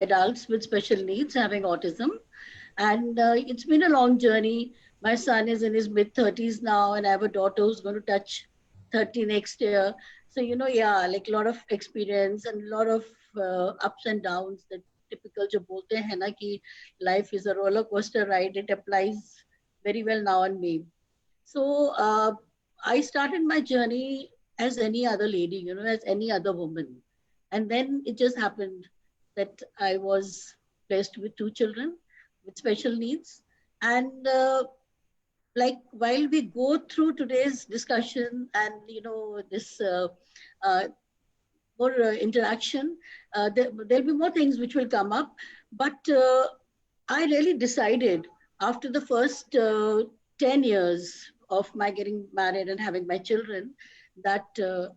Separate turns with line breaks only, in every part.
adults with special needs having autism. And it's been a long journey. My son is in his mid 30s now, and I have a daughter who's going to touch 30 next year. So, yeah, like a lot of experience and a lot of ups and downs that typical jo bolte hain na ki life is a roller coaster ride. It applies very well now on me. So I started my journey as any other lady, as any other woman. And then it just happened that I was blessed with two children with special needs. And like while we go through today's discussion and, this uh, more interaction, there'll be more things which will come up. But I really decided after the first 10 years of my getting married and having my children that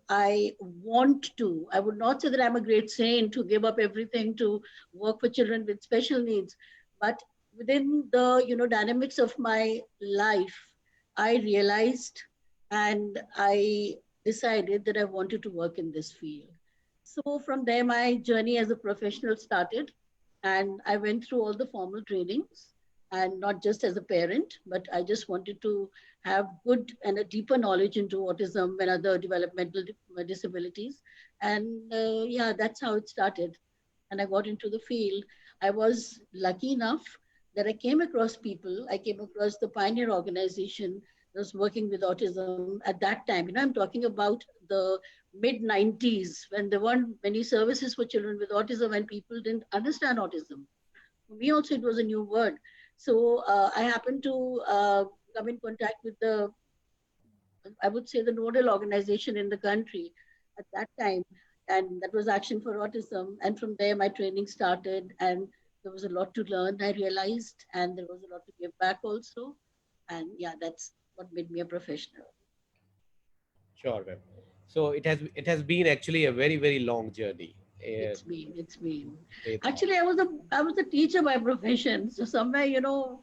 I would not say that I'm a great saint to give up everything to work for children with special needs, but within the, dynamics of my life, I realized and I decided that I wanted to work in this field. So from there, my journey as a professional started, and I went through all the formal trainings, and not just as a parent, but I just wanted to have good and a deeper knowledge into autism and other developmental disabilities. And yeah, that's how it started. And I got into the field. I was lucky enough that I came across people. I came across the Pioneer organization that was working with autism at that time. I'm talking about the mid 90s when there weren't many services for children with autism and people didn't understand autism. For me also, it was a new word. So I happened to come in contact with I would say, the nodal organization in the country at that time, and that was Action for Autism. And from there, my training started, and there was a lot to learn. I realized, and there was a lot to give back also. And yeah, that's what made me a professional.
Sure, ma'am. So it has been actually a very very long journey.
It's been.
With
Actually, I was a teacher by profession, so somewhere,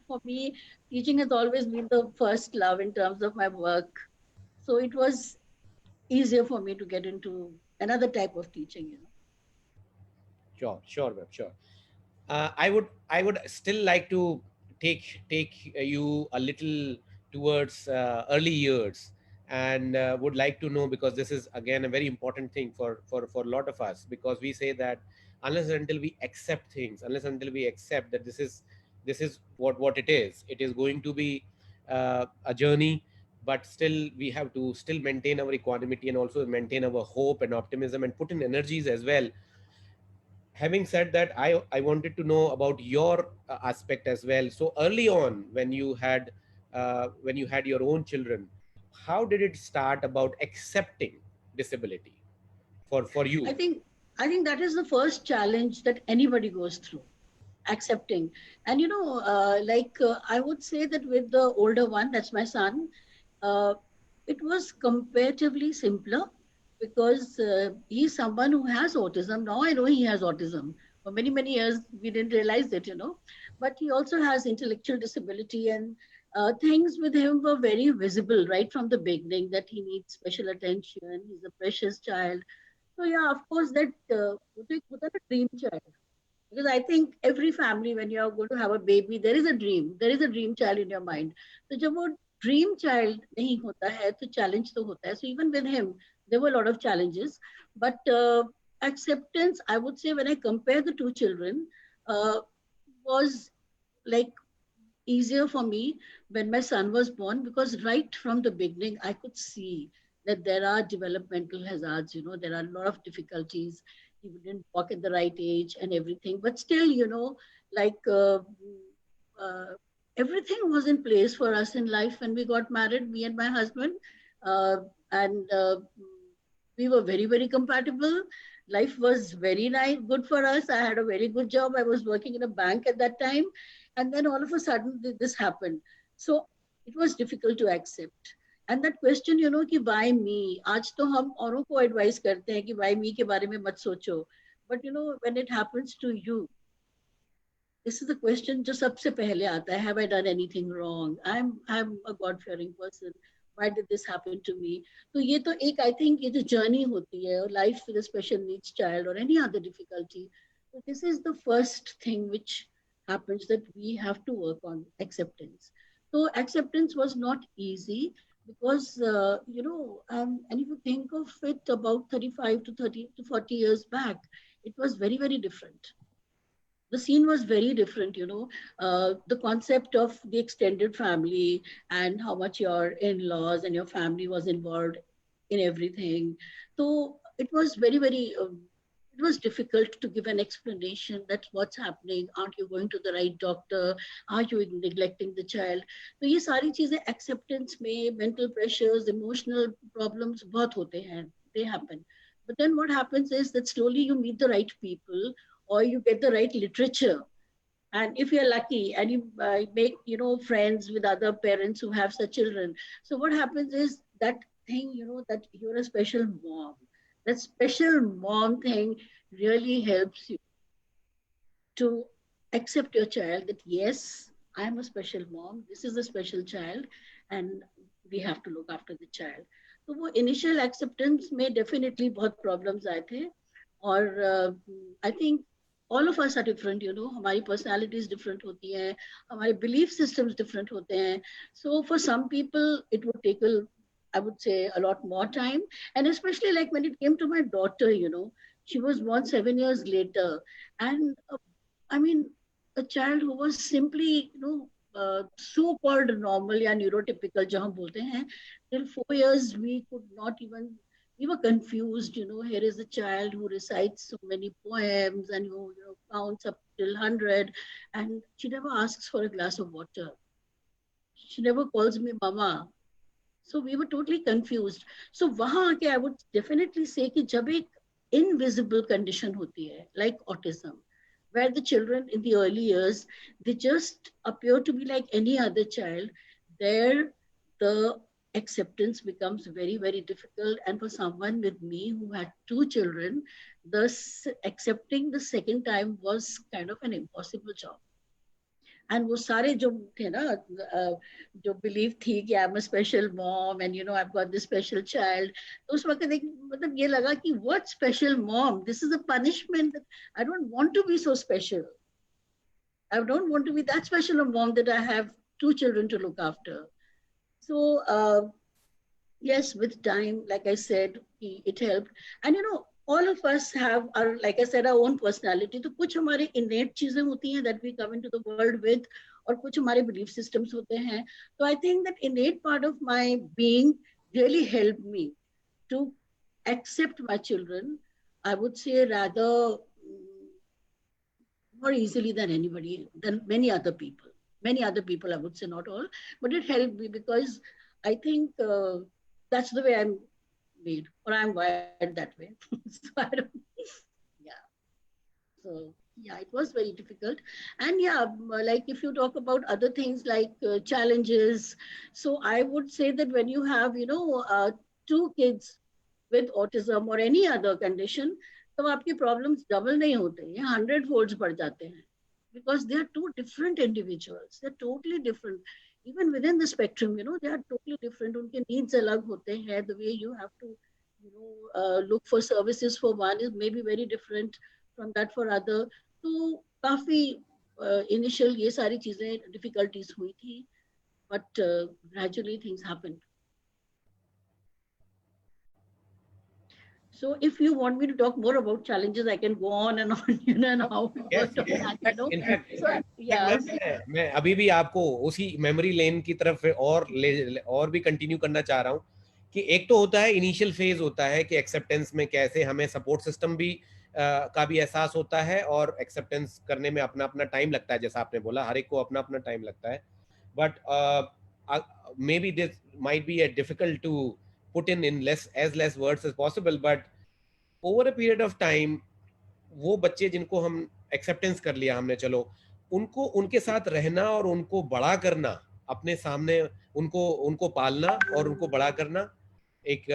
for me, teaching has always been the first love in terms of my work. So it was easier for me to get into another type of teaching.
Sure, sure, ma'am, sure. I would still like to take you a little towards early years, and would like to know, because this is again a very important thing for a lot of us, because we say that unless and until we accept things, unless and until we accept that this is what it is going to be a journey, but still we have to still maintain our equanimity and also maintain our hope and optimism and put in energies as well. Having said that, I wanted to know about your aspect as well. So early on, when you had your own children, how did it start about accepting disability for
I
you?
think I think that is the first challenge that anybody goes through, accepting. And I would say that with the older one, that's my son, uh, it was comparatively simpler because he's someone who has autism. Now I know he has autism. For many, many years, we didn't realize it. But he also has intellectual disability, and things with him were very visible right from the beginning that he needs special attention. He's a precious child. So, yeah, of course, that would a dream child. Because I think every family, when you're going to have a baby, there is a dream. There is a dream child in your mind. So जब वो dream child नहीं होता है, तो challenge तो होता है. So even with him, there were a lot of challenges. But acceptance, I would say, when I compare the two children, uh, was like easier for me when my son was born because right from the beginning I could see that there are developmental hazards. There are a lot of difficulties. He didn't walk at the right age and everything, but still, like uh, everything was in place for us in life when we got married, me and my husband. uh, and we were very, very compatible. Life was very nice, good for us. I had a very good job. I was working in a bank at that time. And then all of a sudden, this happened. So it was difficult to accept. And that question, कि why me? आज तो हम औरों को advise करते हैं कि why me के बारे में मत सोचो. But when it happens to you, this is the question जो सबसे पहले आता है. Have I done anything wrong? I'm a God fearing person. Why did this happen to me? तो ये तो एक, I think, ये जो journey होती है, life with a special needs child or any other difficulty, So this is the first thing which happens, that we have to work on acceptance. So acceptance was not easy because and if you think of it, about 35 to 30 to 40 years back, it was very, very different. The scene was very different. The concept of the extended family and how much your in-laws and your family was involved in everything. So it was very, very it was difficult to give an explanation that what's happening, aren't you going to the right doctor, are you neglecting the child. तो ये सारी चीजें acceptance में, mental pressures, emotional problems बहुत होते हैं, they happen. But then what happens is that slowly you meet the right people, or you get the right literature, and if you're lucky and you make friends with other parents who have such children. So what happens is that thing, that you're a special mom, that special mom thing really helps you to accept your child, that yes, I'm a special mom, this is a special child, and we have to look after the child. तो वो initial acceptance में definitely बहुत problems आए थे. और I think all of us are different, हमारी personalities different होती हैं, हमारे belief systems different होते हैं. So for some people it would take I would say a lot more time. And especially like when it came to my daughter, she was born 7 years later. And I mean, a child who was simply, so-called normal या neurotypical जो हम बोलते हैं, till 4 years we could not even, we were confused. Here is a child who recites so many poems and who counts up till 100, and she never asks for a glass of water. She never calls me mama. So we were totally confused. So वहाँ आके I would definitely say कि जब एक invisible condition होती है, like autism, where the children in the early years, they just appear to be like any other child, there the acceptance becomes very, very difficult. And for someone with me who had two children, accepting the second time was kind of an impossible job. And वो सारे जो थे ना, जो believe थी कि I am a special mom and I got this special child, तो उस वक्त एक मतलब ये लगा कि what special mom, this is a punishment, I don't want to be so special, I don't want to be that special a mom that I have two children to look after. So yes, with time, like I said, it helped. And all of us have our, like I said, our own personality. तो कुछ हमारे innate चीजें होती हैं that we come into the world with, और कुछ हमारे belief systems होते हैं. So I think that innate part of my being really helped me to accept my children, I would say, rather more easily than anybody, than many other people. Many other people, I would say, not all, but it helped me because I think that's the way I'm made, or I'm wired that way. So I don't, yeah. So yeah, it was very difficult. And yeah, like if you talk about other things like challenges, so I would say that when you have, two kids with autism or any other condition, तो आपकी problems double नहीं होते, ये 100 folds बढ़ जाते हैं, because they are two different individuals. They're totally different. Even within the spectrum, they are totally different. Unke needs alag hote hain. The way you have to, look for services for one is maybe very different from that for other. तो काफी initial ये सारी चीजें difficulties हुई थी, but gradually things happened. So if you want me to talk more about challenges, I can go on and on, and how we worked on that,
In fact,
So, yeah.
मैं अभी भी आपको उसी memory lane की तरफ और भी continue करना चाह रहा हूँ कि एक तो होता है इनिशियल फेज, होता है कि एक्सेप्टेंस में कैसे हमें सपोर्ट सिस्टम भी का भी एहसास होता है, और एक्सेप्टेंस करने में अपना अपना टाइम लगता है, जैसा आपने बोला हर एक को अपना अपना टाइम लगता है. But maybe this might be a difficult to put in less words as possible, but over a period of time, वो बच्चे जिनको हम एक्सेप्टेंस कर लिया हमने, चलो उनको उनके साथ रहना और उनको बड़ा करना, अपने सामने उनको उनको पालना और उनको बड़ा करना, एक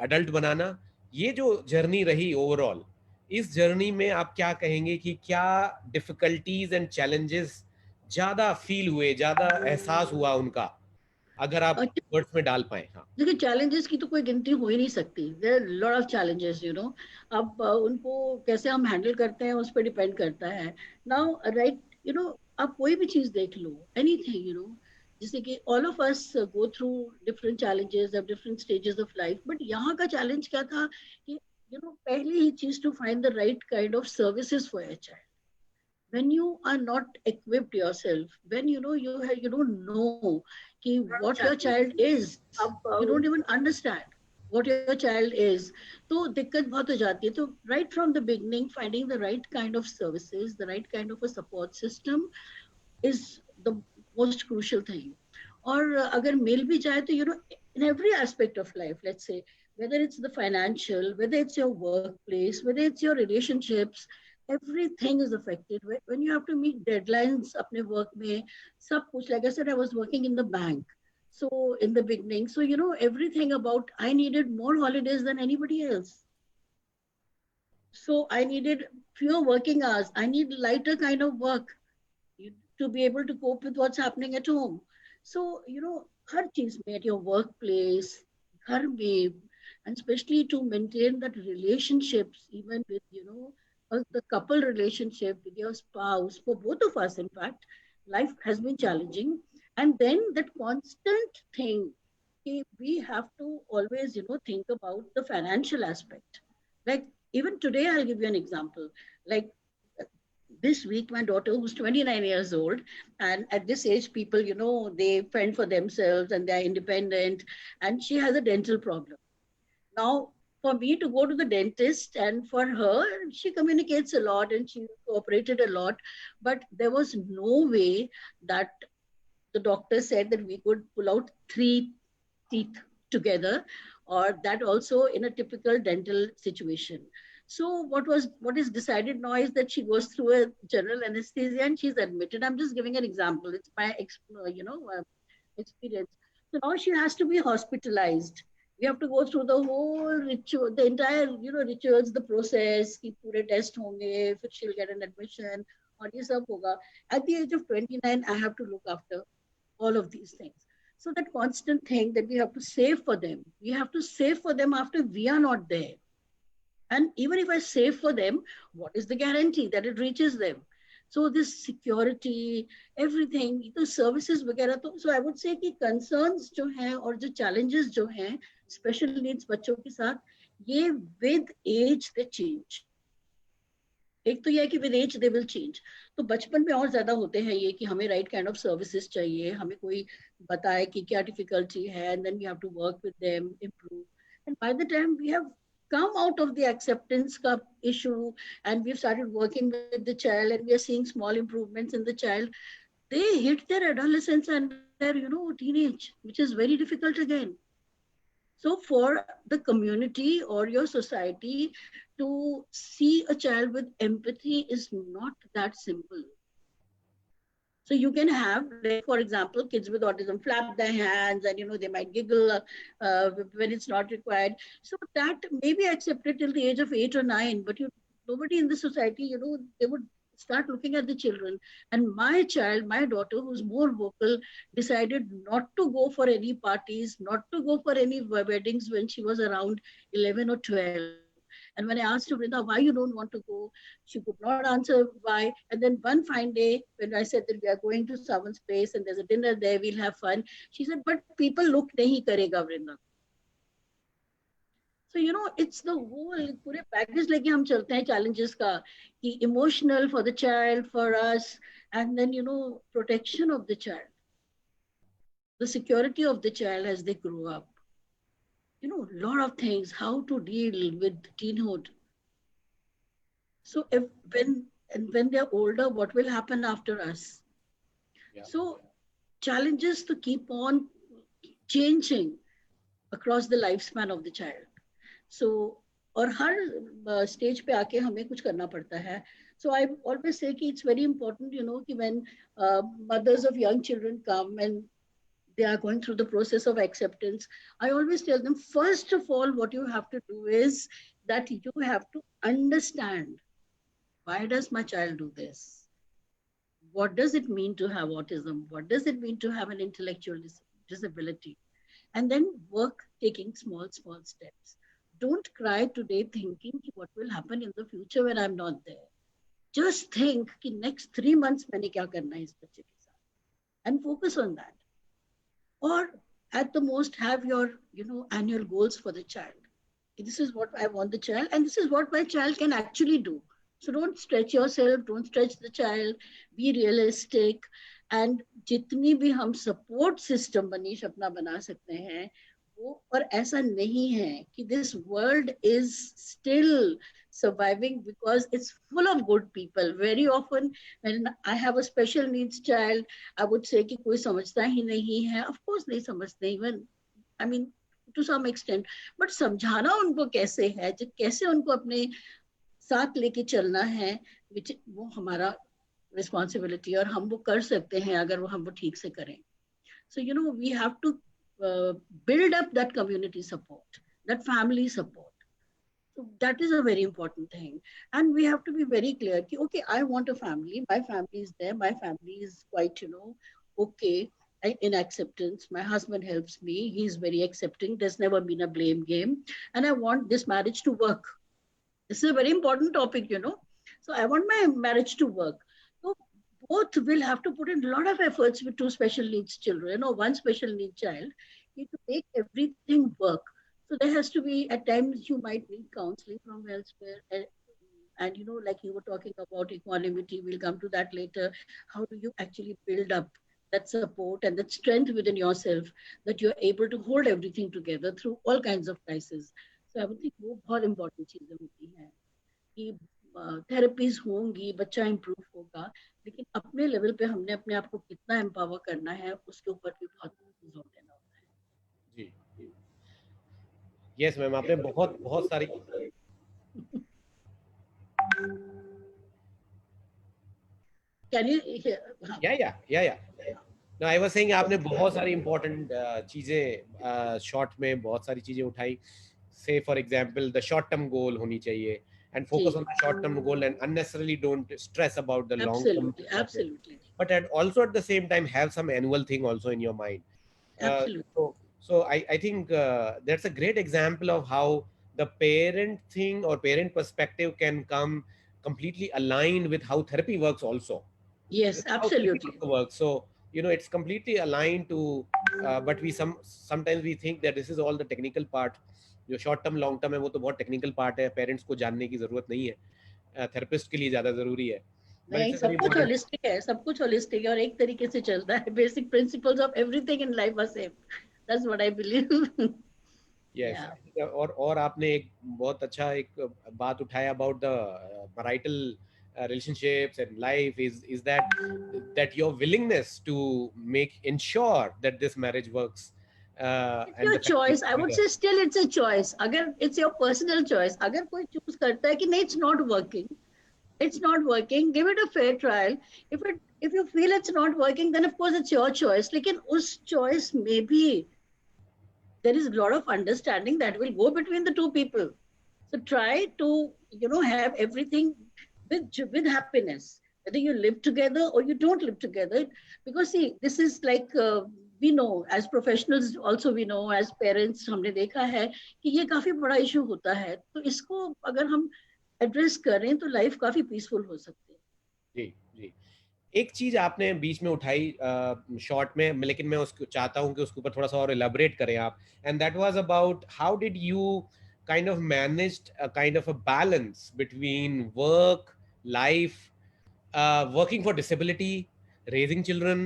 अडल्ट बनाना, ये जो जर्नी रही ओवरऑल, इस जर्नी में आप क्या कहेंगे कि क्या डिफिकल्टीज एंड चैलेंजेस ज्यादा फील हुए, ज्यादा एहसास हुआ उनका अगर आप वर्ड्स में डाल पाए। हाँ।
देखिए चैलेंजेस की तो कोई गिनती हो ही नहीं सकती, there lot of challenges you know. अब उनको कैसे हम हैंडल करते हैं उस पर डिपेंड करता है। नाउ राइट, यू नो, आप कोई भी चीज देख लो, एनीथिंग यू नो, जैसे कि all of us go through different challenges at different stages of life, but यहाँ का चैलेंज क्या था कि यू नो पहली ही चीज to find the right kind of services for your child. when you are not equipped yourself, when you know you don't know ki what your child is, you don't even understand what your child is, तो दिक्कत बहुत हो जाती है। तो right from the beginning finding the right kind of services, the right kind of a support system is the most crucial thing. और अगर मिल भी जाए तो in every aspect of life, let's say whether it's the financial, whether it's your workplace, whether it's your relationships, everything is affected when you have to meet deadlines अपने work में सब कुछ। Like I said, I was working in the bank, so in the beginning, so everything about, I needed more holidays than anybody else, so I needed fewer working hours, I need lighter kind of work to be able to cope with what's happening at home. So, हर चीज में, at your workplace, घर में, and especially to maintain that relationships, even with, the couple relationship with your spouse, for both of us, in fact, life has been challenging. And then that constant thing, we have to always, think about the financial aspect. Like even today, I'll give you an example. Like this week, my daughter, who's 29 years old, and at this age, people, they fend for themselves and they're independent, and she has a dental problem. Now, for me to go to the dentist, and for her, she communicates a lot and she cooperated a lot, but there was no way that the doctor said that we could pull out three teeth together, or that also in a typical dental situation. So what is decided now is that she goes through a general anesthesia and she's admitted. I'm just giving an example, it's my experience. So now she has to be hospitalized. We have to go through the whole ritual, the entire rituals, the process कि पूरे test होंगे, फिर she'll get an admission और ये सब होगा. At the age of 29, I have to look after all of these things. So that constant thing that we have to save for them, we have to save for them after we are not there. And even if I save for them, what is the guarantee that it reaches them? So this security, everything, the services वगैरह, तो so I would say कि concerns जो हैं और जो challenges जो हैं special needs बच्चों के साथ, ये with age they change. एक तो ये है कि with age they will change. तो बचपन में और ज्यादा होते हैं ये कि हमें राइट काइंड ऑफ सर्विसेज चाहिए, हमें कोई बताए कि क्या डिफिकल्टी है, and then we have to work with them, improve, and by the time we have come out of the acceptance ka issue and we've started working with the child and we are seeing small improvements in the child, they hit their adolescence and their teenage, which is very difficult again. So for the community or your society to see a child with empathy is not that simple. So you can have, like, for example, kids with autism flap their hands and, they might giggle when it's not required. So that may be accepted till the age of 8 or 9, but nobody in the society, they would start looking at the children. And my child, my daughter, who's more vocal, decided not to go for any parties, not to go for any weddings when she was around 11 or 12. And when I asked her, Vrinda, why you don't want to go? She could not answer why. And then one fine day, when I said that we are going to someone's place and there's a dinner there, we'll have fun, she said, but people look nahi karega, Vrinda. So, it's the whole पूरे package लेके हम चलते हैं challenges का, कि emotional for the child, for us, and then, protection of the child, the security of the child as they grow up. A lot of things, how to deal with teenhood. So when they're older, what will happen after us? Yeah. So challenges to keep on changing across the lifespan of the child. So और हर stage पे आके हमें कुछ करना पड़ता है. So I always say कि it's very important, कि when mothers of young children come and they are going through the process of acceptance, I always tell them, first of all, what you have to do is that you have to understand, why does my child do this? What does it mean to have autism? What does it mean to have an intellectual disability, and then work taking small, small steps. Don't cry today thinking what will happen in the future when I'm not there. Just think कि next 3 months मैंने क्या करना है इस बच्चे के साथ, and focus on that. Or at the most have your annual goals for the child. This is what I want the child, and this is what my child can actually do. So don't stretch yourself, don't stretch the child, be realistic. And जितनी भी हम support system Manish अपना बना सकते हैं वो, और ऐसा नहीं है कि this world is still surviving because it's full of good people. Very often when I have a special needs child, I would say कि कोई समझता ही नहीं है. Of course नहीं समझते, even I mean to some extent, but समझाना उनको कैसे है, कैसे उनको अपने साथ लेके चलना है, which वो हमारा responsibility, और हम वो कर सकते हैं अगर वो हम वो ठीक से करें. So we have to build up that community support, that family support. So that is a very important thing. And we have to be very clear कि okay, I want a family, my family is there, my family is quite okay in acceptance. My husband helps me, he's very accepting, there's never been a blame game, and I want this marriage to work. This is a very important topic. So I want my marriage to work. So both will have to put in a lot of efforts with two special needs children or one special needs child to make everything work. So there has to be, at times you might need counseling from elsewhere. And like you were talking about equanimity, we'll come to that later. How do you actually build up that support and that strength within yourself that you're able to hold everything together through all kinds of crises? So I would think वो बहुत important चीजें होती हैं कि therapies होंगी, बच्चा improve होगा, लेकिन अपने लेवल पे हमने अपने आप को कितना एम्पावर करना है उसके ऊपर भी बहुत जोर देना होता है.
जी यस मैम, आपने बहुत बहुत सारी
कैन यू
या No, I was saying आपने बहुत सारी important चीजें शॉर्ट में बहुत सारी चीजें उठाई. Say for example, the short term goal होनी चाहिए and focus on the short term goal and unnecessarily don't stress about the long term.
Absolutely.
But also at the same time have some annual thing also in your mind.
Absolutely.
So I think that's a great example of how the parent thing or parent perspective can come completely aligned with how therapy works also.
Yes, absolutely.
Works. So it's completely aligned to but we sometimes we think that this is all the technical part. जो short term long term है वो तो बहुत technical part है, parents को जानने की जरूरत नहीं है, थेरेपिस्ट के लिए ज्यादा जरूरी है.
नहीं, सब कुछ होलिस्टिक है, सब कुछ होलिस्टिक है और एक तरीके से चलता है. Basic principles of everything in life are same. That's what I believe.
Yes. और आपने एक बहुत अच्छा एक बात उठाया about the marital relationships and life is that your willingness to ensure that this marriage works.
It's your choice. I would say still it's a choice. अगर it's your personal choice. अगर कोई choose करता है कि नहीं it's not working, give it a fair trial. If you feel it's not working, then of course it's your choice. लेकिन उस choice में भी there is a lot of understanding that will go between the two people. So try to have everything with happiness, whether you live together or you don't live together. Because see, this is like we know as professionals, also we know as parents, हमने देखा है कि ये काफी बड़ा issue होता है. तो इसको अगर हम एड्रेस करें तो लाइफ काफी पीसफुल हो सकती है.
जी. एक चीज आपने बीच में उठाई शॉर्ट में, लेकिन मैं उसको चाहता हूं कि उसके ऊपर थोड़ा सा और एलाबोरेट करें आप. And that was about how did you kind of managed a kind of a balance between work, life, working for disability, raising children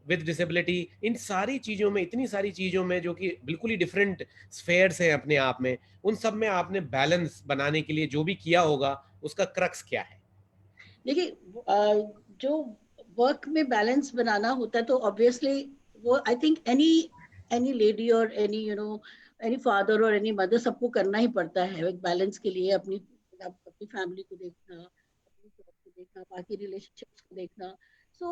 with disability. इन सारी चीजों में, इतनी सारी चीजों में जो कि बिल्कुल ही डिफरेंट स्फेयर्स हैं अपने आप में, उन सब में आपने बैलेंस बनाने के लिए जो भी किया होगा उसका क्रक्स क्या है?
देखिए, जो वर्क में बैलेंस बनाना होता है तो ऑब्वियसली वो आई थिंक एनी लेडी और एनी फादर और एनी मदर सबको करना ही पड़ता है एक बैलेंस के लिए. अपनी फैमिली को देखना, अपनी जॉब को देखना, बाकी रिलेशनशिप्स को देखना. सो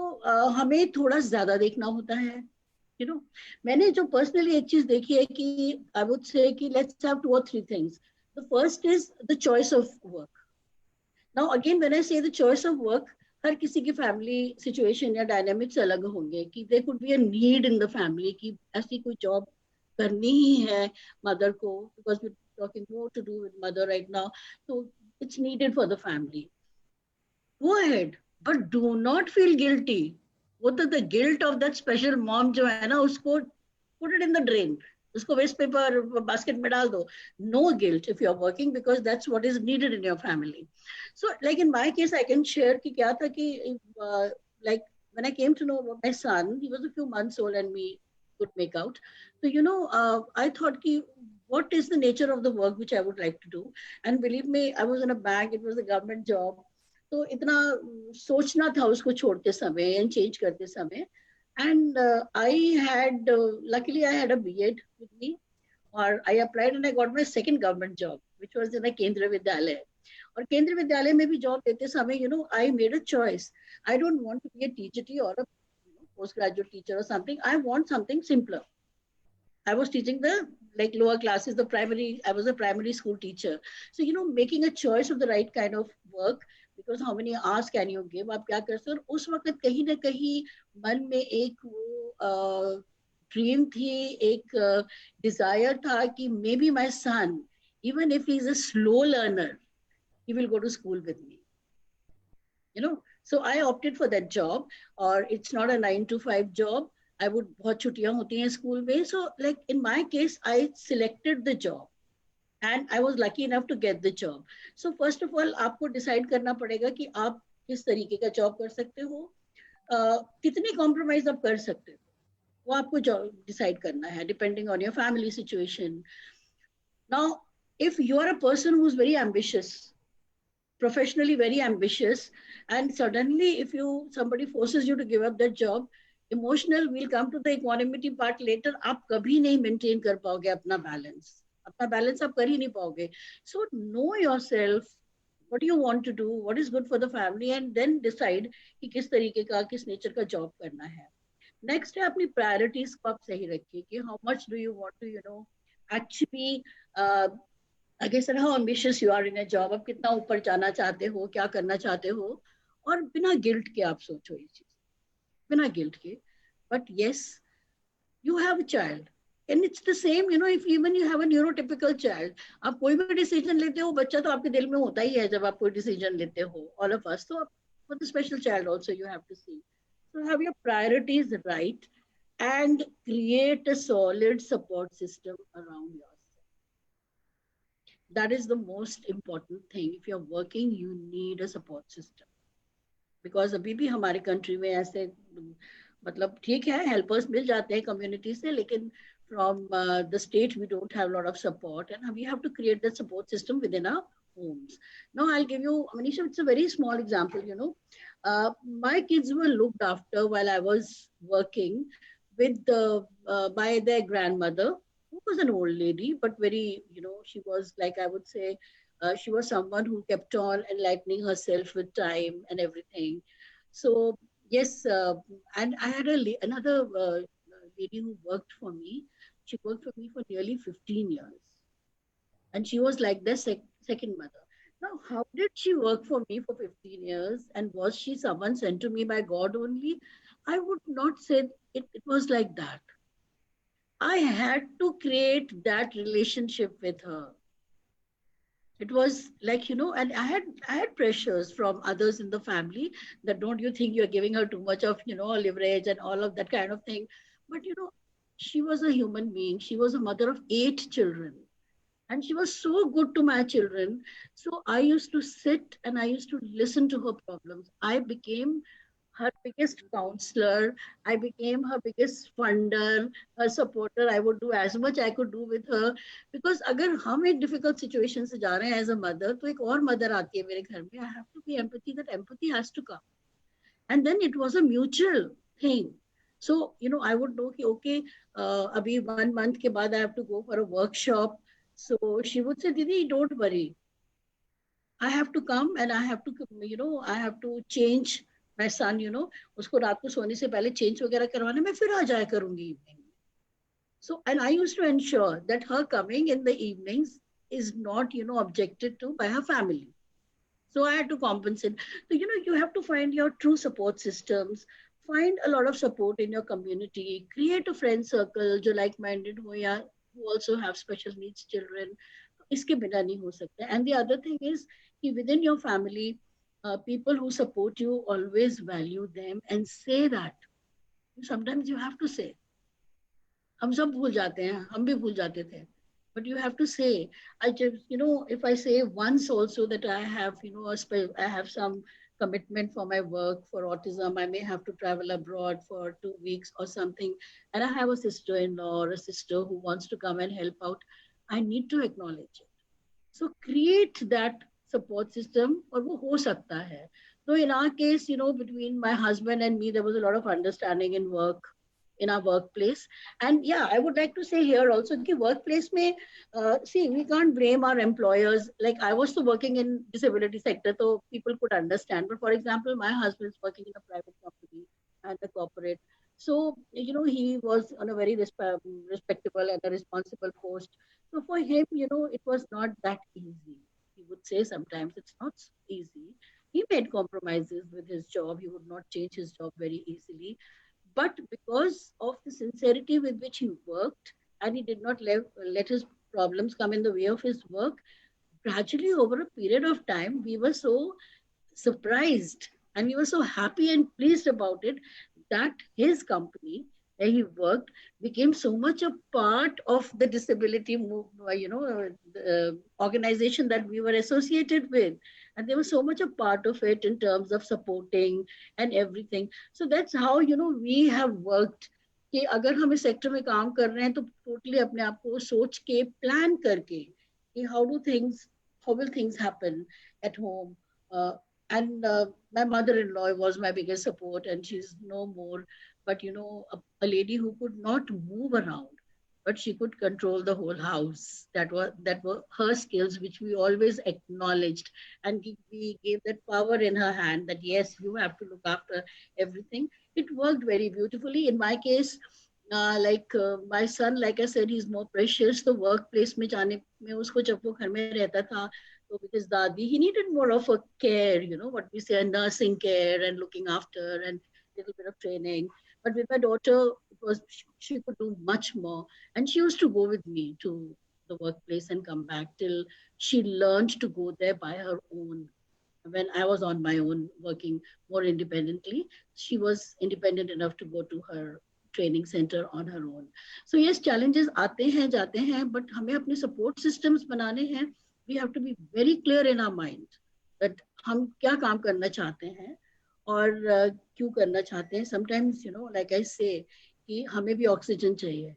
हमें थोड़ा ज्यादा देखना होता है. मैंने जो पर्सनली एक चीज देखी है कि आई वुड से कि let's have 2 or 3 things. The first is the choice of work. Now again when I say the choice of work, हर किसी की फैमिली सिचुएशन या डायनामिक्स अलग होंगे कि they could be a need in the family कि ऐसी कोई जॉब करनी ही है मदर को, because we talking more to do with mother right now, तो it's needed for the family. Go ahead, but do not feel guilty. वो तो the guilt of that special mom जो है ना, उसको put it in the drain. उसको waste paper basket में डाल दो. No guilt if you're working, because that's what is needed in your family. So like in my case, I can share कि क्या था कि like when I came to know about my son, he was a few months old and we could make out. So I thought कि what is the nature of the work which I would like to do? And believe me, I was in a bank. It was a government job. तो इतना सोचना था उसको छोड़ते समय and change करते समय। And I had luckily I had a BEd with me, और I applied and I got my second government job which was in a Kendriya Vidyalaya. और केंद्रीय विद्यालय में भी जॉब देते समय I made a choice. I don't want to be a teacher और a post graduate teacher और something. I want something simpler. I was teaching the like lower classes, the primary, I was a primary school teacher. So, making a choice of the right kind of work, because how many hours can you give? आप क्या कर सकते हो? उस वक्त कहीं ना कहीं मन में एक वो ड्रीम थी, एक डिजायर था कि maybe my son, even if he's a slow learner, he will go to school with me. So I opted for that job, or it's not a 9 to 5 job. I would बहुत छुट्टियां होती हैं school में. So like in my case, I selected the job and I was lucky enough to get the job. So first of all, आपको decide करना पड़ेगा कि आप किस तरीके का जॉब कर सकते हो, कितनी कॉम्प्रोमाइज आप कर सकते हो, वो आपको डिसाइड करना है depending on your family situation. Now, if you are a person who's very ambitious, professionally very ambitious, and suddenly if somebody forces you to give up that job, emotional, we'll come to the equanimity part later, आप कभी नहीं maintain कर पाओगे अपना balance आप कर ही नहीं पाओगे. So know yourself, what do you want to do, what is good for the family, and then decide कि किस तरीके का, किस nature का job करना है. Next है अपनी priorities को आप सही रखिए कि how much do you want to actually uh, I guess how ambitious you are in a job, आप कितना ऊपर जाना चाहते हो, क्या करना चाहते हो, और बिना गिल्ट के आप सोचो ये चीज, बिना गिल्ट के. But yes, you have a child and it's the same, if even you have a neurotypical child, आप कोई भी डिसीजन लेते हो, बच्चा तो आपके दिल में होता ही है जब आप कोई डिसीजन लेते हो, all of us. So for the special child also you have to see, so have your priorities right and create a solid support system around yourself. That is the most important thing. If you're working, you need a support system. Because अभी भी हमारे country में ऐसे, मतलब ठीक है helpers मिल जाते हैं कम्युनिटी से, लेकिन from the state we don't have a lot of support, and we have to create that support system within our homes. Now I'll give you, Manisha, it's a very small example. My kids were looked after while I was working by their grandmother, who was an old lady, but very, she was like, I would say, she was someone who kept on enlightening herself with time and everything. So, yes, and I had another lady who worked for me. She worked for me for nearly 15 years. And she was like the second mother. Now, how did she work for me for 15 years? And was she someone sent to me by God only? I would not say it was like that. I had to create that relationship with her. It was like, and I had pressures from others in the family that don't you think you're giving her too much of, leverage and all of that kind of thing. But, she was a human being. She was a mother of 8 children. And she was so good to my children. So I used to sit and I used to listen to her problems. I became her biggest counselor. I became her biggest funder, her supporter. I would do as much I could do with her. Because अगर हम एक difficult situation से जा रहे हैं as a mother, तो एक और mother आती है मेरे घर में. I have to be empathy. That empathy has to come. And then it was a mutual thing. So, I would know, okay, abhi 1 month ke baad I have to go for a workshop. So she would say, Didi, don't worry. I have to come and I have to, I have to change my son, उसको रात को सोने से पहले change वगैरह करवाने मैं फिर आ जाया करूंगी evening. So, and I used to ensure that her coming in the evenings is not, objected to by her family. So I had to compensate. So, you have to find your true support systems, find a lot of support in your community, create a friend circle, जो like-minded हो या who also have special needs children. इसके बिना नहीं हो सकता. And the other thing is कि within your family, people who support you always value them and say that. Sometimes you have to say. हम सब भूल जाते हैं, हम भी भूल जाते थे. But you have to say. I just, if I say once also that I have, I have some commitment for my work for autism, I may have to travel abroad for 2 weeks or something, and I have a sister-in-law or a sister who wants to come and help out, I need to acknowledge it. So create that support system, और वो हो सकता है. So in our case, between my husband and me, there was a lot of understanding in our workplace. And yeah, I would like to say here also कि workplace में, see, we can't blame our employers. Like I was also working in disability sector, so people could understand. But for example, my husband is working in a private company and a corporate. So, he was on a very respectable and a responsible post. So for him, it was not that easy. He would say sometimes it's not easy. He made compromises with his job. He would not change his job very easily. But because of the sincerity with which he worked, and he did not let his problems come in the way of his work, gradually over a period of time, we were so surprised and we were so happy and pleased about it that his company where he worked became so much a part of the disability the organization that we were associated with, and they were so much a part of it in terms of supporting and everything. So that's how we have worked कि अगर हम इस sector में काम कर रहे हैं तो टोटली अपने आप को सोच के प्लान करके कि how will things happen at home. And my mother-in-law was my biggest support, and she's no more. But a lady who could not move around, but she could control the whole house. That were her skills, which we always acknowledged, and we gave that power in her hand. That yes, you have to look after everything. It worked very beautifully. In my case, my son, like I said, he's more precious. The workplace में जाने में उसको जब वो घर में रहता था, so because Dadi, he needed more of a care, what we say, a nursing care and looking after and little bit of training. But with my daughter, she could do much more. And she used to go with me to the workplace and come back till she learned to go there by her own. When I was on my own working more independently, she was independent enough to go to her training center on her own. So yes, challenges आते हैं जाते हैं, but हमें अपने support systems बनाने हैं. We have to be very clear in our mind that हम क्या काम करना चाहते हैं और क्यों करना चाहते हैं. Sometimes, like I say, कि हमें भी ऑक्सीजन चाहिए,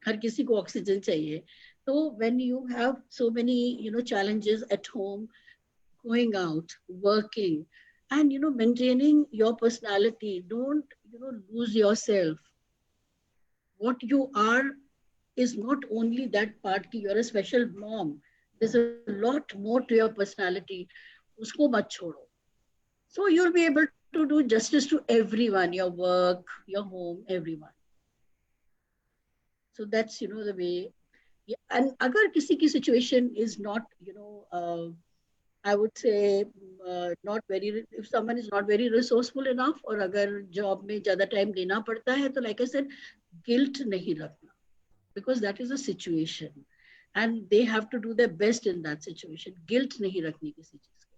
हर किसी को ऑक्सीजन चाहिए. So when you have so many, challenges at home, going out, working, and, maintaining your personality, don't, lose yourself. What you are is not only that part कि you're a special mom. There's a lot more to your personality. उसको मत छोड़ो. So you'll be able to do justice to everyone, your work, your home, everyone. So that's, the way. Yeah. And अगर किसी की situation is not, I would say not very, if someone is not very resourceful enough, और अगर job में ज़्यादा time देना पड़ता है, तो like I said, guilt नहीं रखना, because that is a situation and they have to do their best in that situation. Guilt nahi rakhni kisi cheez ki.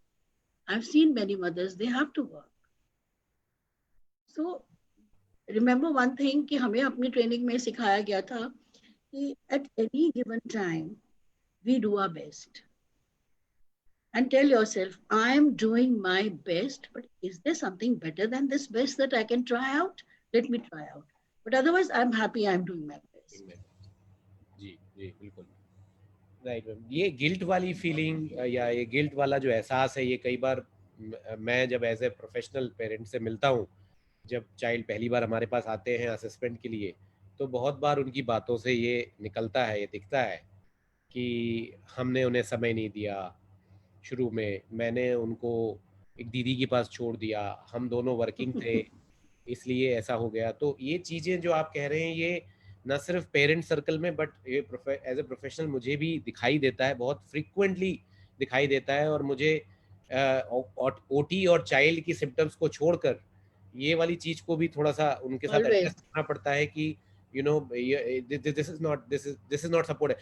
I've seen many mothers, they have to work. So remember one thing कि हमें अपनी training में सिखाया गया था कि at any given time we do our best and tell yourself, I am doing my best, but is there something better than this best that I can try out? Let me try out. But otherwise I'm happy I'm doing my best.
जी जी बिल्कुल right ma'am. ये guilt वाली feeling या ये guilt वाला जो एहसास है, ये कई बार मैं जब एज ए प्रोफेशनल पेरेंट से मिलता हूँ, जब चाइल्ड पहली बार हमारे पास आते हैं असेसमेंट के लिए, तो बहुत बार उनकी बातों से ये निकलता है, ये दिखता है कि हमने उन्हें समय नहीं दिया. शुरू में मैंने उनको एक दीदी के पास छोड़ दिया, हम दोनों वर्किंग थे इसलिए ऐसा हो गया. तो ये चीज़ें जो आप कह रहे हैं, ये न सिर्फ पेरेंट सर्कल में बट ये एज ए प्रोफेशनल मुझे भी दिखाई देता है, बहुत फ्रिक्वेंटली दिखाई देता है. और मुझे ओटी और चाइल्ड की सिम्टम्स को छोड़कर ये वाली चीज को भी थोड़ा सा उनके साथ
Always.
एड्रेस करना पड़ता है कि you know this is not support.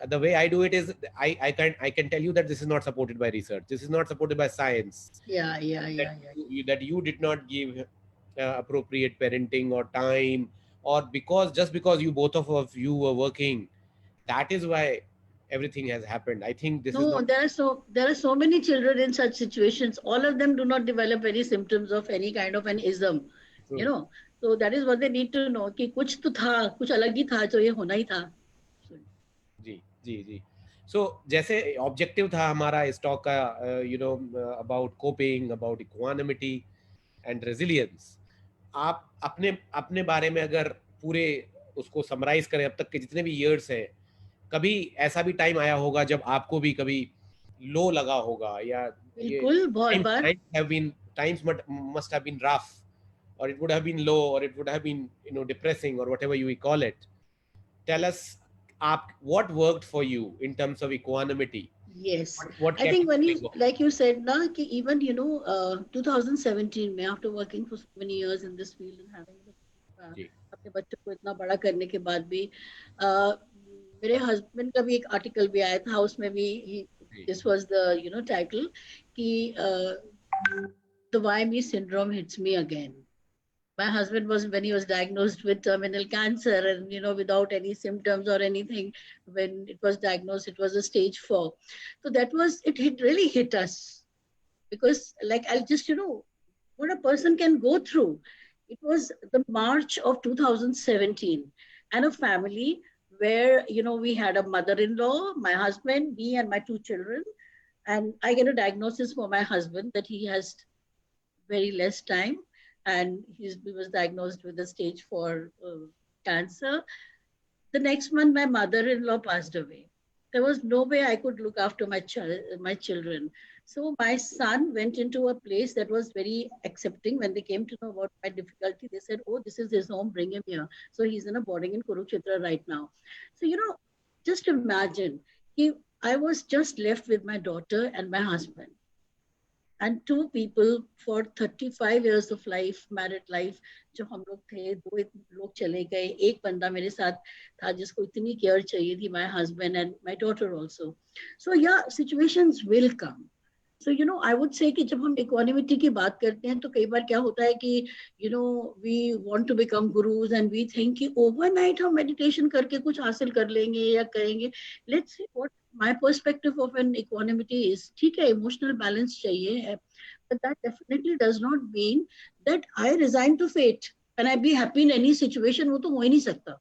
The way I do it is I can tell you that this is not supported by research, this is not supported by science,
Yeah, yeah,
that
yeah, yeah.
you did not give appropriate parenting or time, or just because you both of you were working, that is why everything has happened. I think this is
No,
not
there are so many children in such situations. All of them do not develop any symptoms of any kind of an ism, you
true.
know. So that is what they need to know कि कुछ तो था, कुछ अलग ही था, जो ये होना ही था. So,
जी जी जी. सो जैसे ऑब्जेक्टिव था हमारा इस टॉक का, about coping, about equanimity and resilience. आप अपने अपने बारे में अगर पूरे उसको समराइज करें, अब तक के जितने भी ईयर्स हैं, कभी ऐसा भी टाइम आया होगा जब आपको भी कभी लो लगा होगा, या ये
बिल्कुल बहुत
टाइम्स
बार.
Times have been times must have been rough, or it would have been low, or it would have been depressing, or whatever you call it. Tell us, what worked for you in terms of equanimity?
Yes,
What
I
kept
think
you
when
going
you,
on?
like you said, na, कि even 2017 में after working for so many years in this field and having
जी
अपने बच्चों को इतना बड़ा करने के बाद भी uh, मेरे हस्बैंड का भी एक आर्टिकल भी आया था, उसमें भी
जी
दिस वाज द टाइटल कि the why me syndrome hits me again. My husband was, when he was diagnosed with terminal cancer, and without any symptoms or anything, when it was diagnosed, it was a stage 4. So that was it, really hit us, because like I'll just what a person can go through. It was the March of 2017, and a family where we had a mother-in-law, my husband, me, and my two children. And I get a diagnosis for my husband that he has very less time, and he was diagnosed with a stage 4 cancer. The next month, my mother-in-law passed away. There was no way I could look after my children. So my son went into a place that was very accepting. When they came to know about my difficulty, they said, "Oh, this is his home. Bring him here." So he's in a boarding in Kurukshetra right now. So just imagine, I was just left with my daughter and my husband, and two people for 35 years of life, married life. जो हम लोग थे, दो लोग चले गए, एक बंदा मेरे साथ था जिसको इतनी केयर चाहिए थी, my husband and my daughter also. So yeah, situations will come. So I would say कि जब हम इक्वानिमिटी की बात करते हैं, तो कई बार क्या होता है कि we want to become gurus and we think कि overnight हम meditation करके कुछ हासिल कर लेंगे या करेंगे. Let's see what my perspective of an equanimity is. ठीक है, emotional balance चाहिए है, but that definitely does not mean that I resign to fate and I be happy in any situation. वो तो हो ही नहीं सकता.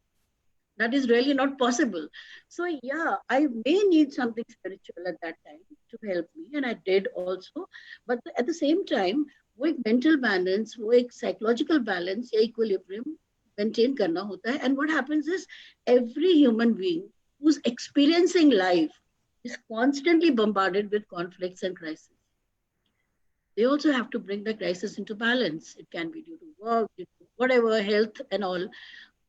That is really not possible. So yeah, I may need something spiritual at that time to help me, and I did also. But at the same time, वो एक mental balance, वो एक psychological balance या equilibrium maintain करना होता है. And what happens is, every human being who's experiencing life is constantly bombarded with conflicts and crises. They also have to bring the crisis into balance. It can be due to work, due to whatever, health and all.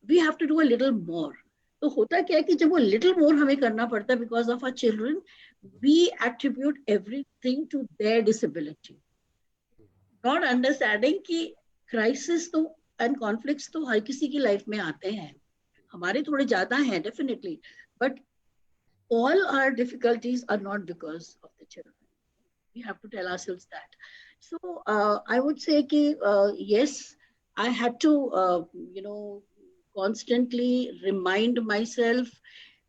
We have to do a little more. तो होता क्या है कि जब वो little more हमें करना पड़ता है because of our children, we attribute everything to their disability, not understanding कि crisis तो and conflicts तो हर किसी की life में आते हैं. हमारे थोड़े ज्यादा हैं definitely, but all our difficulties are not because of the children. We have to tell ourselves that. So I would say कि yes, I had to constantly remind myself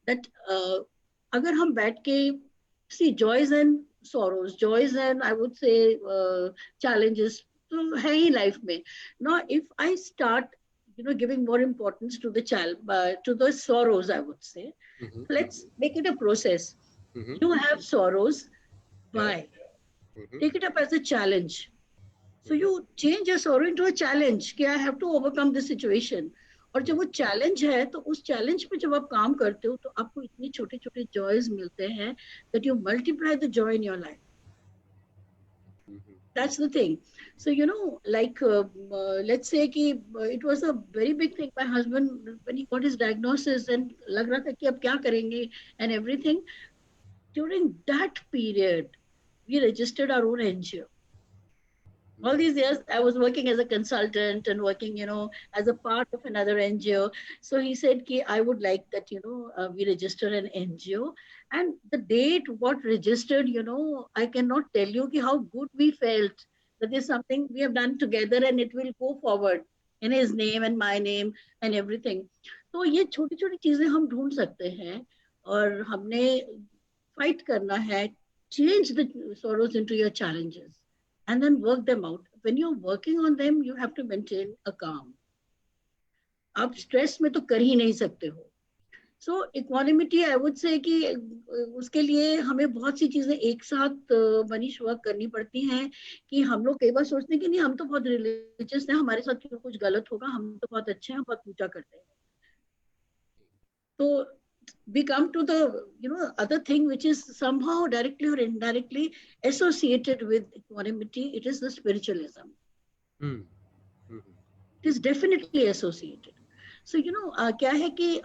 that अगर हम बैठ के see joys and sorrows, joys and I would say challenges तो है ही life में. Now if I start giving more importance to the child, to the sorrows, I would say,
Mhm,
let's make it a process.
mhm.
You have sorrows,
Yeah.
why?
Mhm,
Take it up as a challenge. So
mhm.
you change your sorrow into a challenge कि I have to overcome this situation. और जब वो challenge है, तो उस challenge पे जब आप काम करते हो, तो आपको इतने छोटे छोटे जॉयज मिलते हैं that you multiply the joy in your life.
Mhm.
That's the thing. So like let's say कि it was a very big thing. My husband, when he got his diagnosis and लग रहा था कि अब क्या करेंगे and everything, during that period we registered our own NGO. All these years I was working as a consultant and working, as a part of another NGO. So he said, Ki, I would like that, we register an NGO. And the date, what registered, I cannot tell you ki how good we felt that is something we have done together and it will go forward in his name and my name and everything. तो ये छोटी छोटी चीजें हम ढूंढ सकते हैं और हमने फाइट करना है. Change the sorrows into your challenges and then work them out. When you're working on them, you have to maintain a calm. आप स्ट्रेस में तो कर ही नहीं सकते हो. सो इक्वानिमिटी आई वुड से कि उसके लिए हमें बहुत सी चीजें एक साथ मनीष वर्क करनी पड़ती हैं. कि हम लोग कई बार सोचते हैं कि नहीं हम तो बहुत रिलीजियस हैं, हमारे साथ क्यों कुछ गलत होगा, हम तो बहुत अच्छे हैं, हम बहुत पूजा करते हैं. तो we come to the other thing which is somehow directly or indirectly associated with equanimity. It is the spiritualism. It is definitely associated. So क्या है कि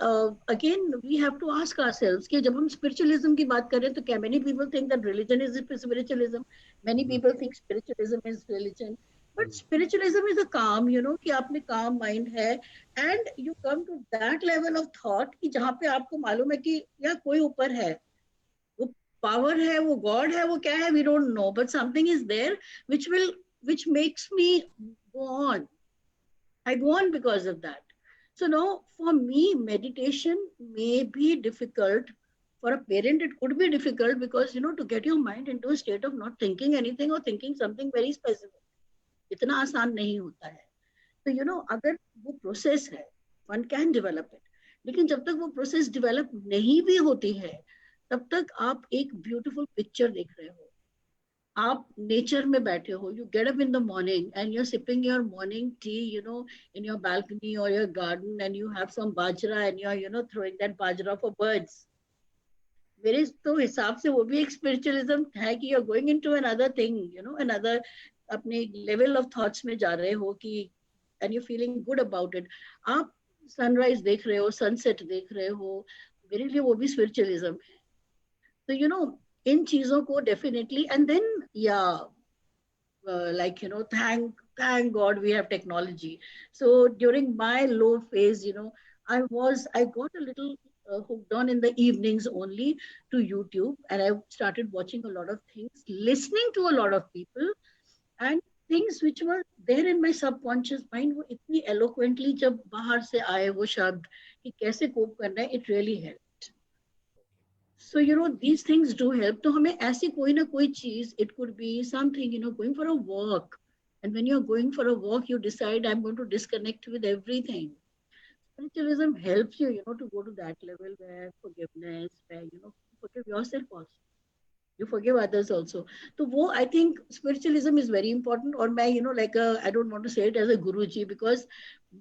again we have to ask ourselves कि जब हम spiritualism की बात करें तो क्या many people think that religion is spiritualism, many people think spiritualism is religion, but spiritualism is a calm, कि आपने calm mind है and you come to that level of thought कि जहाँ पे आपको मालूम है कि या कोई ऊपर है, वो power है, वो God है, वो क्या है, we don't know, but something is there which makes me go on. I go on because of that. So now for me, meditation may be difficult. For a parent, it could be difficult because, to get your mind into a state of not thinking anything or thinking something very specific. इतना आसान नहीं होता है. तो, अगर वो process है, one can develop it. लेकिन जब तक वो process develop नहीं भी होती है, तब तक आप एक beautiful picture देख रहे हो. आप नेचर में बैठे हो, you get up in the morning and you're sipping your morning tea, in your balcony or your garden, and you have some bajra and you're, throwing that bajra for birds. मेरे तो हिसाब से वो भी एक spiritualism है कि you're going into another thing, another अपने level of thoughts में जा रहे हो कि and you're feeling good about it. आप sunrise देख रहे हो, sunset देख रहे हो, मेरे लिए वो भी spiritualism है. तो इन चीजों को definitely and then like thank God we have technology. So during my low phase, I got a little hooked on in the evenings only to YouTube, and I started watching a lot of things, listening to a lot of people, and things which were there in my subconscious mind वो इतनी eloquently जब बाहर से आए वो शब्द कि कैसे cope करना है, it really helped. So, these things do help. तो हमें ऐसी कोई ना कोई चीज, it could be something, going for a walk. And when you're going for a walk, you decide, I'm going to disconnect with everything. Spiritualism helps you, to go to that level where forgiveness, where, forgive yourself also. You forgive others also. So, I think spiritualism is very important. Or मैं, I don't want to say it as a Guruji because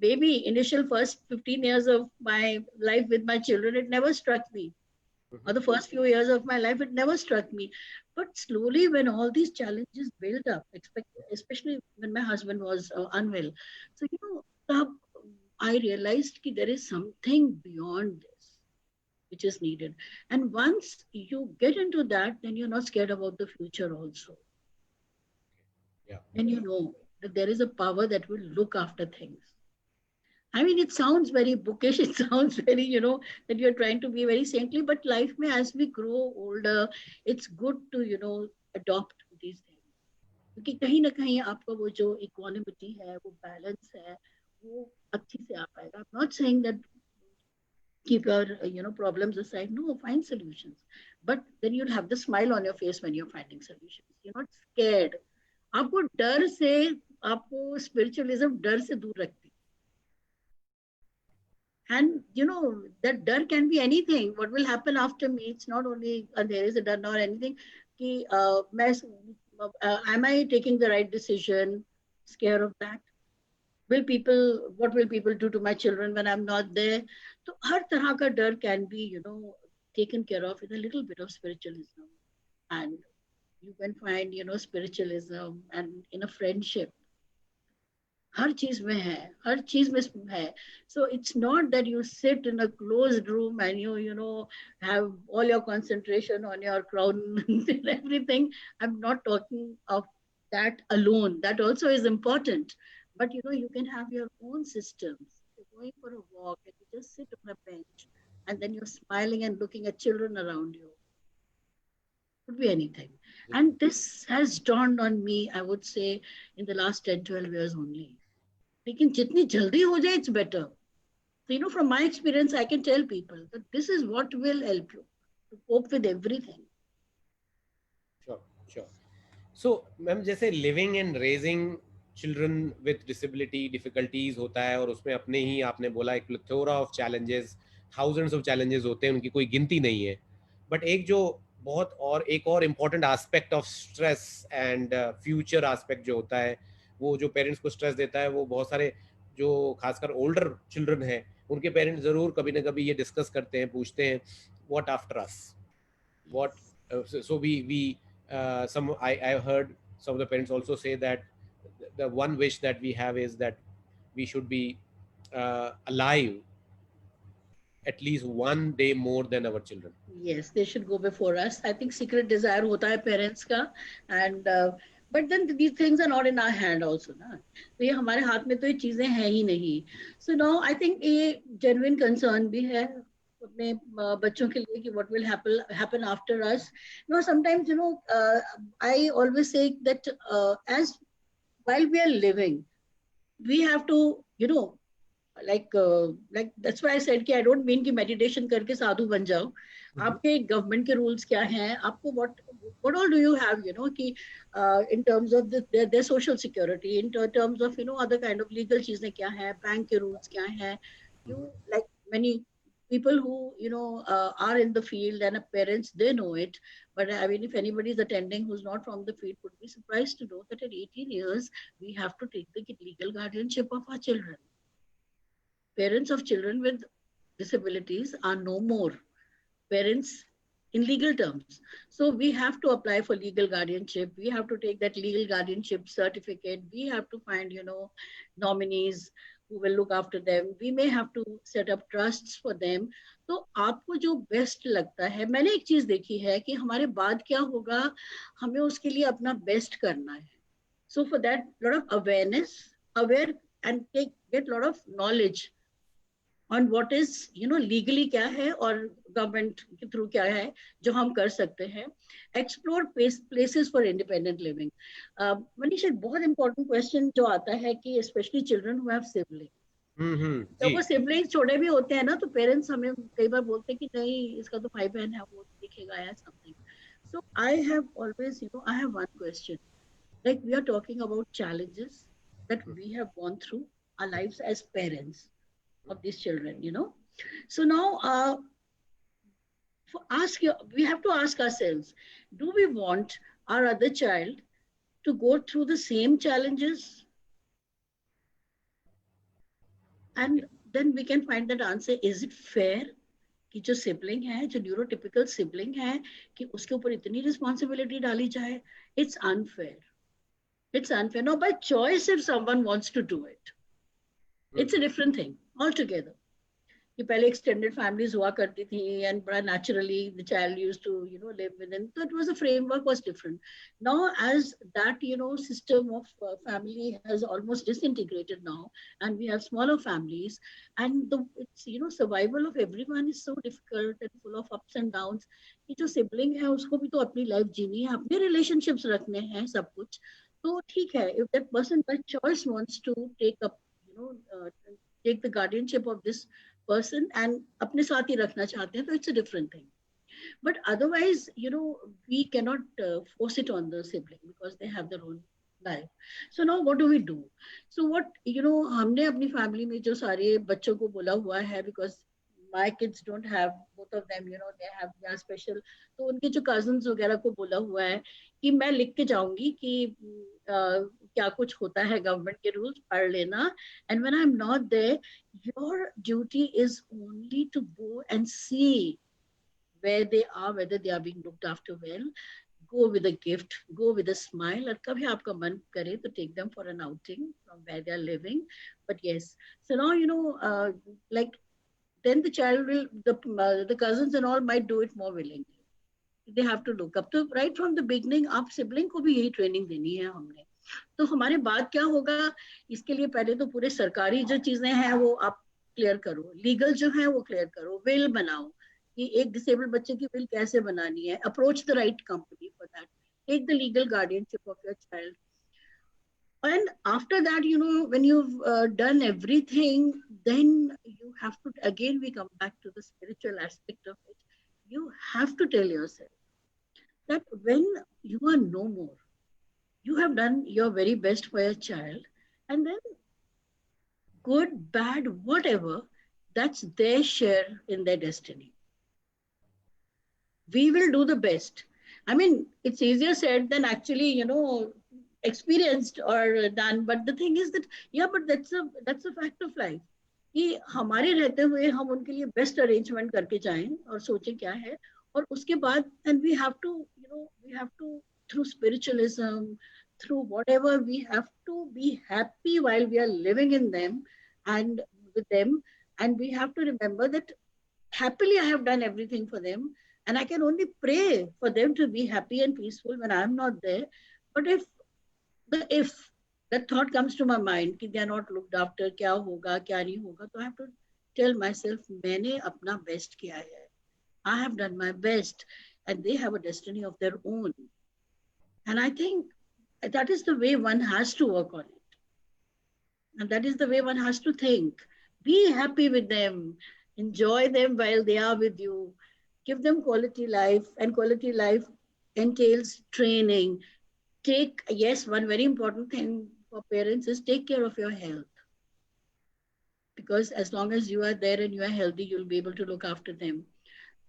maybe initial first 15 years of my life with my children, it never struck me. Or the first few years of my life, it never struck me. But slowly, when all these challenges built up, especially when my husband was unwell, so I realized that there is something beyond this which is needed. And once you get into that, then you're not scared about the future also.
Yeah.
And you know that there is a power that will look after things. I mean, it sounds very bookish. It sounds very, that you're trying to be very saintly. But life, mein, as we grow older, it's good to, adopt these things. क्योंकि कहीं ना कहीं आपका वो जो equanimity है, वो balance है, वो अच्छी से आ पाएगा. I'm not saying that keep your, problems aside. No, find solutions. But then you'll have the smile on your face when you're finding solutions. You're not scared. आपको डर से, आपको spiritualism डर से दूर रखती. And that dar can be anything. What will happen after me? It's not only there is a dar or anything. Ki, am I taking the right decision? Scared of that. What will people do to my children when I'm not there? So, har tarah ka dar can be, taken care of with a little bit of spiritualism. And you can find, spiritualism and in a friendship. हर चीज में है, हर चीज में है. So it's not that you sit in a closed room and you have all your concentration on your crown and everything. I'm not talking of that alone. That also is important. But you can have your own systems. You're going for a walk and you just sit on a bench and then you're smiling and looking at children around you. Could be anything. And this has dawned on me, I would say, in the last 10, 12 years only. लेकिन जितनी जल्दी हो जाए, it's better. So, from my experience, I can tell people that this is what will help you to cope with everything.
Sure, sure. So ma'am, जैसे living and raising children with disability difficulties होता है, और उसमें अपने ही आपने बोला एक plethora of challenges, thousands of challenges होते हैं, उनकी कोई गिनती नहीं है. बट एक जो बहुत और एक और important aspect of stress and future aspect जो होता है, वो जो पेरेंट्स को स्ट्रेस देता है, वो बहुत सारे जो खासकर ओल्डर चिल्ड्रन हैं, उनके पेरेंट्स ज़रूर कभी ना कभी ये डिस्कस करते हैं, पूछते हैं what after us, what so we some I heard some of the parents also say that the one wish that we have is that we should be alive at least one day more than our children.
Yes, they should go before us. I think secret desire hota hai parents ka, and but then these things are not in our hand also, na. तो ये हमारे हाथ में तो ये चीजें हैं ही नहीं. So now I think ये genuine concern भी है अपने बच्चों के लिए कि what will happen after us. Sometimes I always say that as while we are living, we have to like that's why I said कि I don't mean कि meditation करके साधु बन जाओ. आपके गवर्नमेंट के रूल्स क्या हैं, आपको what all do you have, कि in terms of their social security, in terms of other kind of legal चीजें क्या हैं, बैंक के रूल्स क्या हैं. Like many people who are in the field and parents, they know it. But I mean, if anybody is attending who's not from the field, would be surprised to know that at 18 years we have to take the legal guardianship of our children. Parents of children with disabilities are no more parents in legal terms. So we have to apply for legal guardianship. We have to take that legal guardianship certificate. We have to find, nominees who will look after them. We may have to set up trusts for them. तो आपको जो best लगता है, मैंने एक चीज देखी है कि हमारे बाद क्या होगा, हमें उसके लिए अपना बेस्ट करना है. So for that, lot of awareness, aware and get lot of knowledge on what is legally क्या है और गवर्नमेंट के थ्रू क्या है जो हम कर सकते हैं. Explore places for independent living. Manish, एक बहुत इंपॉर्टेंट क्वेश्चन जो आता है कि specially children who have sibling, जब वो सिबलिंग्स छोटे भी होते हैं ना, तो पेरेंट्स हमें कई बार बोलते हैं कि नहीं, इसका तो भाई बहन है, वो दिखेगा या something. So I have always I have one question. Like we are talking about challenges that we have gone through our lives as parents of these children. So now we have to ask ourselves, do we want our other child to go through the same challenges? And then we can find that answer. Is it fair कि जो sibling है, जो neurotypical sibling है, कि उसके ऊपर इतनी responsibility डाली जाए? It's unfair. It's unfair. Now, by choice, if someone wants to do it, it's a different thing altogether. कि पहले extended families हुआ करती थी, and बड़ा naturally the child used to live within. So it was, the framework was different. Now, as that system of family has almost disintegrated now, and we have smaller families, and it's survival of everyone is so difficult and full of ups and downs. कि जो sibling है उसको भी तो अपनी life जीनी है, अपने relationships रखने हैं, सब कुछ. तो ठीक है, if that person by choice wants to take the guardianship of this person and अपने साथ ही रखना चाहते हैं, तो it's a different thing. But otherwise, we cannot force it on the sibling because they have their own life. So now what do we do? So what, हमने अपनी family में जो सारे बच्चों को बोला हुआ है, because my kids don't have, both of them, they have their special, तो उनके जो cousins वगैरह को बोला हुआ है कि मैं लिख के जाऊंगी कि क्या कुछ होता है, गवर्नमेंट के रूल्स पढ़ लेना, and when I'm not there, your duty is only to go and see where they are, whether they are being looked after well. go with a gift, go with a smile, और कभी आपका मन करे तो take them for an outing from where they are living. But yes, so now like then the child will the cousins and all might do it more willingly. They have to look up. तो right from the beginning आप sibling को भी यही training देनी है हमने. तो हमारे बाद क्या होगा, इसके लिए पहले तो पूरे सरकारी जो चीजें हैं वो आप क्लियर करो, लीगल जो है वो क्लियर करो, विल बनाओ कि एक डिसेबल्ड बच्चे की विल कैसे बनानी है, approach the right company for that, take the legal guardianship of your child. And after that, when you've done everything, then you have to, again, we come back to the spiritual aspect of it. You have to tell yourself that when you are no more, you have done your very best for your child, and then good, bad, whatever, that's their share in their destiny. We will do the best. I mean, it's easier said than actually, experienced or done. But the thing is that, yeah, but that's a fact of life. कि हमारे रहते हुए हम उनके लिए best arrangement करके जाएं और सोचें क्या है, और उसके बाद and we have to through spiritualism, through whatever, we have to be happy while we are living in them and with them, and we have to remember that happily I have done everything for them, and I can only pray for them to be happy and peaceful when I'm not there. But if that thought comes to my mind कि they are not looked after, क्या होगा क्या नहीं होगा, तो I have to tell myself मैंने अपना best किया है, I have done my best, and they have a destiny of their own. And I think that is the way one has to work on it. And that is the way one has to think. Be happy with them. Enjoy them while they are with you. Give them quality life, and quality life entails training. Yes, one very important thing for parents is take care of your health. Because as long as you are there and you are healthy, you'll be able to look after them.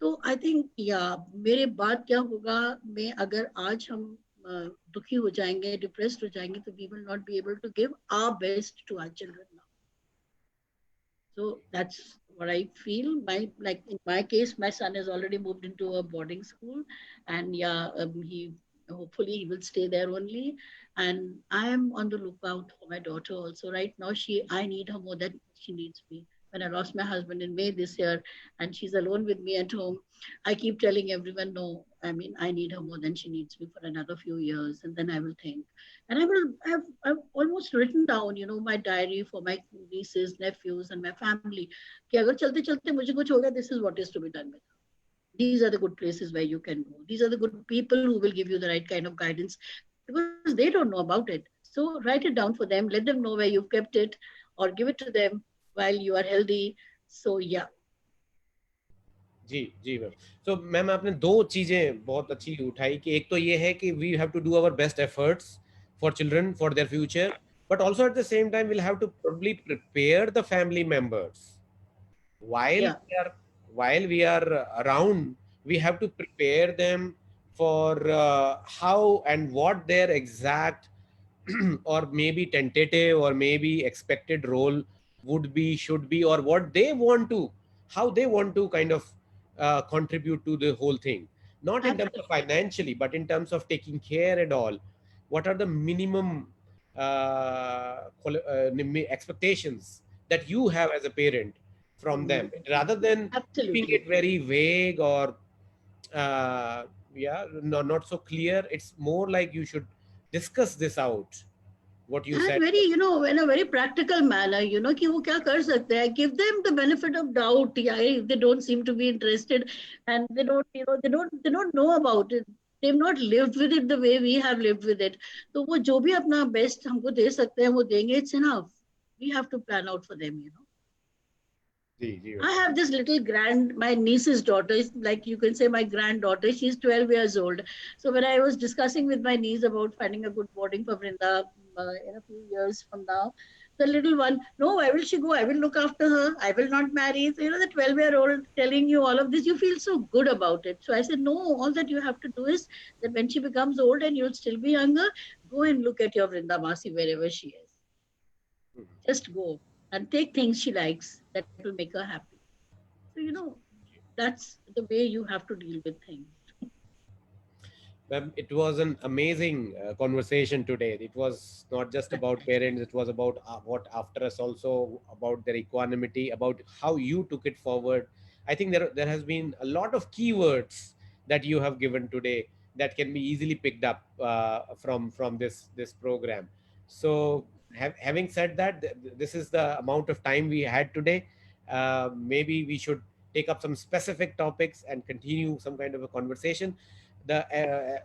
तो I think या मेरे बाद क्या होगा, मैं अगर आज हम दुखी हो जाएंगे, डिप्रेस्ड हो जाएंगे, तो we will not be able to give our best to our children now. So that's what I feel. Like in my case, my son has already moved into a boarding school, and yeah, he hopefully he will stay there only. And I am on the lookout for my daughter also. Right now, I need her more than she needs me. When I lost my husband in May this year, and she's alone with me at home, I keep telling everyone, no, I mean, I need her more than she needs me for another few years, and then I will think. And I've almost written down, my diary for my nieces, nephews, and my family. कि अगर चलते चलते मुझे कुछ हो गया, this is what is to be done with. These are the good places where you can go. These are the good people who will give you the right kind of guidance, because they don't know about it. So write it down for them. Let them know where you've kept it, or give it to them while you are healthy. So yeah.
जी जी ma'am. So ma'am आपने दो चीजें बहुत अच्छी उठाई कि एक तो ये है कि we have to do our best efforts for children for their future, but also at the same time we'll have to probably prepare the family members while
Yeah.
we are around. We have to prepare them for how and what their exact or maybe tentative or maybe expected role would be, should be, or what they want to, how they want to kind of contribute to the whole thing, not in terms of
Absolutely.
financially but in terms of taking care and all. What are the minimum expectations that you have as a parent from them, rather than keeping
Absolutely.
it very vague or uh, yeah, no, not so clear. It's more like you should discuss this out, what you
And
said.
very, in a very practical manner, कि वो क्या कर सकते हैं, give them the benefit of doubt. Yeah, if they don't seem to be interested, and they don't know about it. They've not lived with it the way we have lived with it. तो वो जो भी अपना best हमको दे सकते हैं वो देंगे. It's enough. We have to plan out for them.
Ji ji
I have this little my niece's daughter, is like you can say my granddaughter. She's 12 years old. So when I was discussing with my niece about finding a good boarding for Vrinda in a few years from now, the little one, no, why will she go? I will look after her. I will not marry. So, the 12-year-old telling you all of this, you feel so good about it. So I said, no, all that you have to do is that when she becomes old and you'll still be younger, go and look at your Vrinda Masi wherever she is. Just go and take things she likes that will make her happy. So, that's the way you have to deal with things.
Ma'am, it was an amazing conversation today. It was not just about parents, it was about what after us, also about their equanimity, about how you took it forward. I think there has been a lot of keywords that you have given today that can be easily picked up from this program. So, having said that, this is the amount of time we had today. Maybe we should take up some specific topics and continue some kind of a conversation. The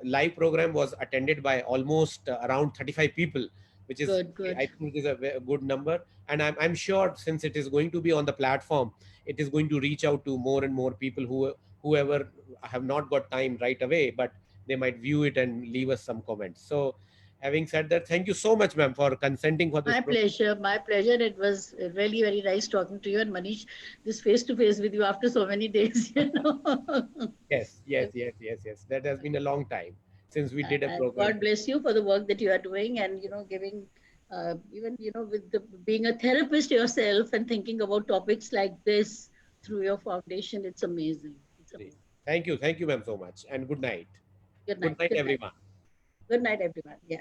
live program was attended by almost around 35 people, which is,
Good,
I
good.
think, is a good number. And I'm sure, since it is going to be on the platform, it is going to reach out to more and more people whoever have not got time right away, but they might view it and leave us some comments. So, having said that, thank you so much, ma'am, for consenting for this
My
program.
pleasure. My pleasure. It was really very nice talking to you and Manish, this face to face with you after so many days. You know.
Yes, yes, yes, yes, yes. That has been a long time since we did a
And
program.
God bless you for the work that you are doing, and giving even with the being a therapist yourself and thinking about topics like this through your foundation. It's amazing. It's amazing.
Thank you, ma'am, so much, and good night.
Good
Good
night.
night,
Good night.
everyone.
Good night, everyone. Yeah.